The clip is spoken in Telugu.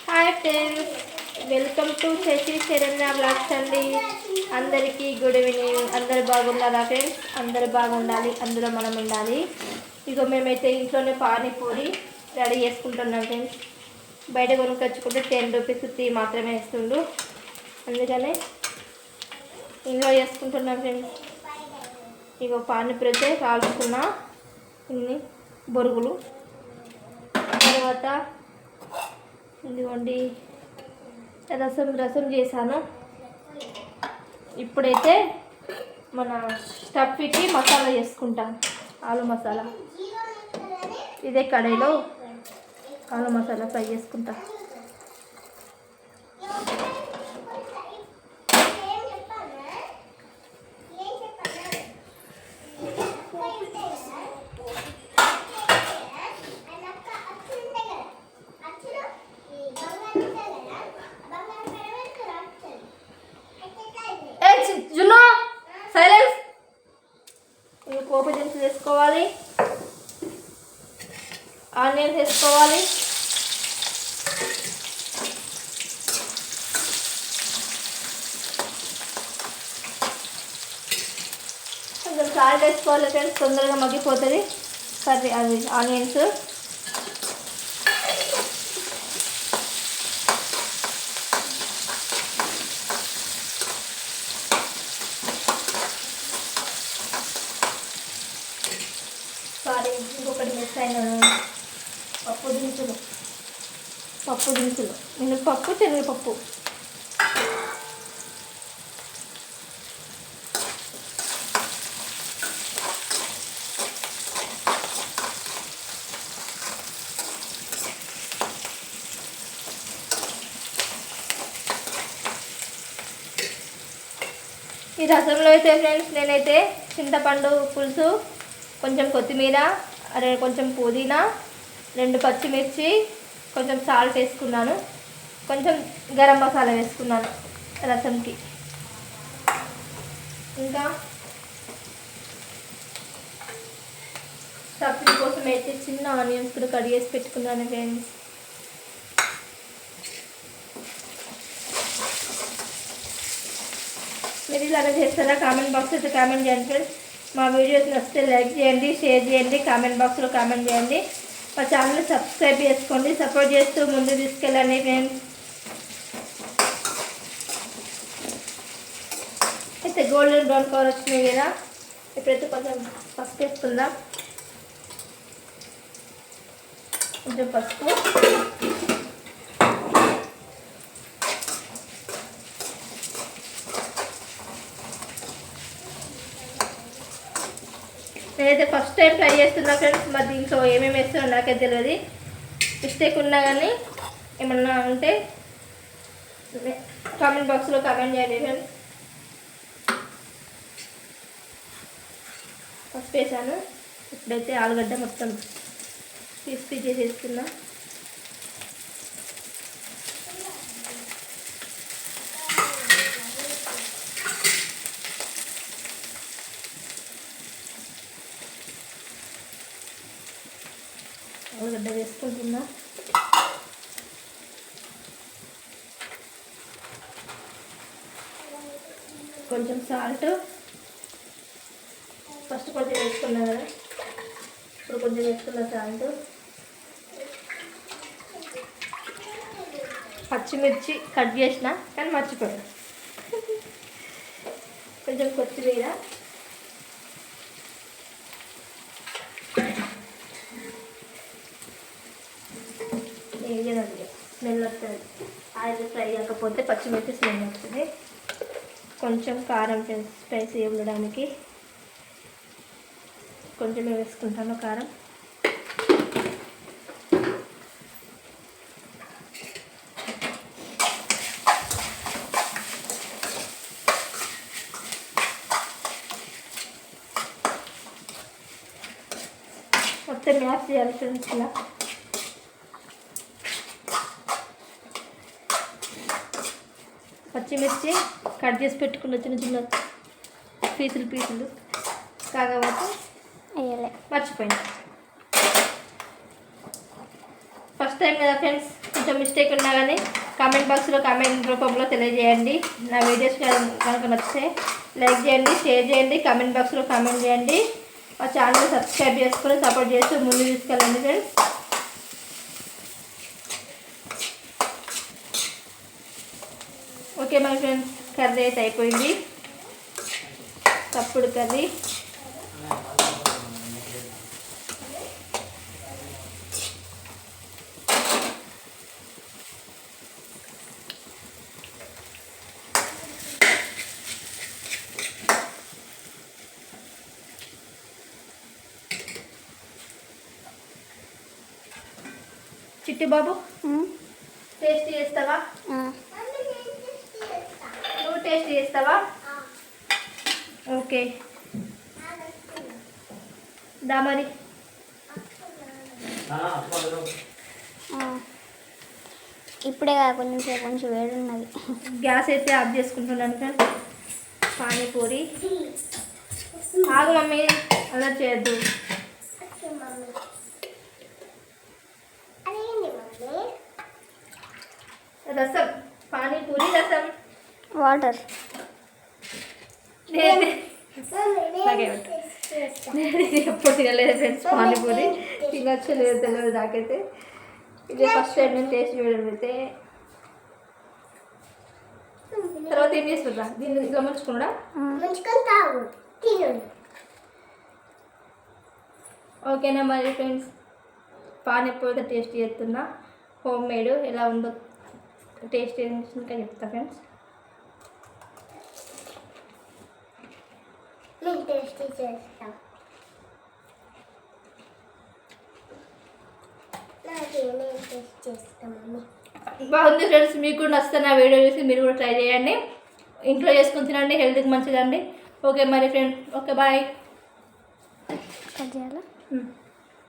Hi friends, welcome to Sasi Saranya blogs అండి. అందరికీ గుడ్ ఈవినింగ్. అందరు బాగున్నారా ఫ్రెండ్స్? అందరు బాగుండాలి, అందులో మనం ఉండాలి. ఇక మేమైతే ఇంట్లోనే పానీపూరి రెడీ చేసుకుంటున్నాం ఫ్రెండ్స్. బయట కొనుక్కొచ్చుకుంటే 10 రూపీస్ ఫ్రీ మాత్రమే ఇస్తుండు, అందుకనే ఇంట్లో చేసుకుంటున్నాం ఫ్రెండ్స్. ఇక పానీపూరి అయితే కాల్చుకున్నా, ఇన్ని బొరుగులు. తర్వాత ఇదిగోండి రసం చేశాను. ఇప్పుడైతే మన స్టఫ్కి మసాలా చేసుకుంటాను, ఆలు మసాలా. ఇదే కడాయిలో ఆలు మసాలా ఫ్రై చేసుకుంటా. సైలెన్స్. ఇవి పోపు దినుసులు వేసుకోవాలి, ఆనియన్స్ వేసుకోవాలి, కొంచెం సాల్ట్ వేసుకోవాలి ఫ్రెండ్స్, తొందరగా మగ్గిపోతుంది కర్రీ. అది ఆనియన్స్ ఇంకొకటి మిక్స్ అయిన పప్పు దినుసులు మినపప్పు, శనగపప్పు. ఈ రసంలో అయితే ఫ్రెండ్స్ నేనైతే చింతపండు పులుసు, కొంచెం కొత్తిమీర, కొంచెం పుదీనా, 2 పచ్చిమిర్చి, కొంచెం సాల్ట్ వేసుకున్నాను, కొంచెం గరం మసాలా వేసుకున్నాను రసంకి. ఇంకా స్టఫింగ్ కోసం అయితే చిన్న ఆనియన్స్ కూడా కట్ చేసి పెట్టుకున్నాను ఫ్రెండ్స్. మీరు ఇలాగ చేస్తారా? కామెంట్ బాక్స్ అయితే కామెంట్ చేయండి ఫ్రెండ్స్. మా వీడియోస్ నచ్చితే లైక్ చేయండి, షేర్ చేయండి, కామెంట్ బాక్స్లో కామెంట్ చేయండి. మా ఛానల్ని సబ్స్క్రైబ్ చేసుకోండి, సపోర్ట్ చేస్తూ ముందు తీసుకెళ్ళండి ఫ్రెండ్స్. అయితే గోల్డెన్ బ్రౌన్ కలర్ వచ్చినాయి కదా, ఇప్పుడైతే కొంచెం పసుపు వేసుకుందాం. కొంచెం పసుపు, నేనైతే ఫస్ట్ టైం ట్రై చేస్తున్నా ఫ్రెండ్స్. మరి దీంట్లో ఏమేమి వేస్తున్నా నాకే తెలియదు. మిస్టేక్ ఉన్నా కానీ ఏమన్నా ఉంటే కామెంట్ బాక్స్లో కామెంట్ చేయండి ఫ్రెండ్స్. ఫస్ట్ వేసాను. ఇప్పుడైతే ఆలుగడ్డ మొత్తం పీస్ చేసేసుకున్నా. ఆలుగడ్డ వేసుకుంటున్నా. కొంచెం సాల్ట్ ఫస్ట్ కొంచెం వేసుకున్నా కదా, ఇప్పుడు కొంచెం వేసుకున్న సాల్ట్. పచ్చిమిర్చి కట్ చేసిన కానీ మర్చిపోయాను. కొంచెం కొత్తిమీర, స్మెల్ వస్తుంది. ఆయిల్ ఫ్రై కాకపోతే పచ్చిమిర్చి స్మెల్ వస్తుంది. కొంచెం కారం స్పైసీ ఇవ్వడానికి కొంచెం వేసుకుంటాను కారం. మొత్తం మ్యాష్ చేయాలి ఫ్రెండ్స్. ఇలా పచ్చిమిర్చి కట్ చేసి పెట్టుకున్న చిన్న చిన్న పీసులు కాకపోతే మర్చిపోయింది. ఫస్ట్ టైం కదా ఫ్రెండ్స్ కొంచెం మిస్టేక్ ఉన్నా కానీ కామెంట్ బాక్స్లో కామెంట్ రూపంలో తెలియజేయండి. నా వీడియోస్ కనుక నచ్చితే లైక్ చేయండి, షేర్ చేయండి, కామెంట్ బాక్స్లో కామెంట్ చేయండి. మా ఛానల్ సబ్స్క్రైబ్ చేసుకొని సపోర్ట్ చేస్తూ ముందు తీసుకెళ్ళండి friends. Okay my friends, curry అయితే అయిపోయింది. తప్పుడు కర్రీ చిట్టి బాబు టేస్ట్ చేస్తావా? నువ్వు టేస్ట్ చేస్తావా? ఓకే దా మరి. ఇప్పుడే కాకుండా కొంచెం వేడి ఉన్నది. గ్యాస్ అయితే ఆఫ్ చేసుకుంటున్నాను ఫ్రెండ్స్. పానీపూరి ఆగు మమ్మీ, అలా చేయొద్దు. రసం, పానీపూరి రసం, వాటర్. ఎప్పుడు తినలేదు ఫ్రెండ్స్ పానీపూరి. తినొచ్చు లేదు తెలియదు నాకైతే. ఇది ఫస్ట్ టైం నేను టేస్ట్ చేయడం అయితే. తర్వాత ఏం చేసుకుంటా? దీన్ని ఇట్లా ముంచుకున్నా. ఓకేనా మరి ఫ్రెండ్స్, పానీపూరి టేస్ట్ చేస్తున్నా. హోమ్ మేడ్ ఎలా ఉందో టేస్ట్ ఇంకా చెప్తా ఫ్రెండ్స్. బాగుంది ఫ్రెండ్స్. మీకు కూడా నచ్చితే నా వీడియో చూసి మీరు కూడా ట్రై చేయండి. ఇంట్లో చేసుకుని తినండి, హెల్త్కి మంచిదండి. ఓకే మరి ఫ్రెండ్స్, ఓకే బాయ్. కట్ చేయాలా?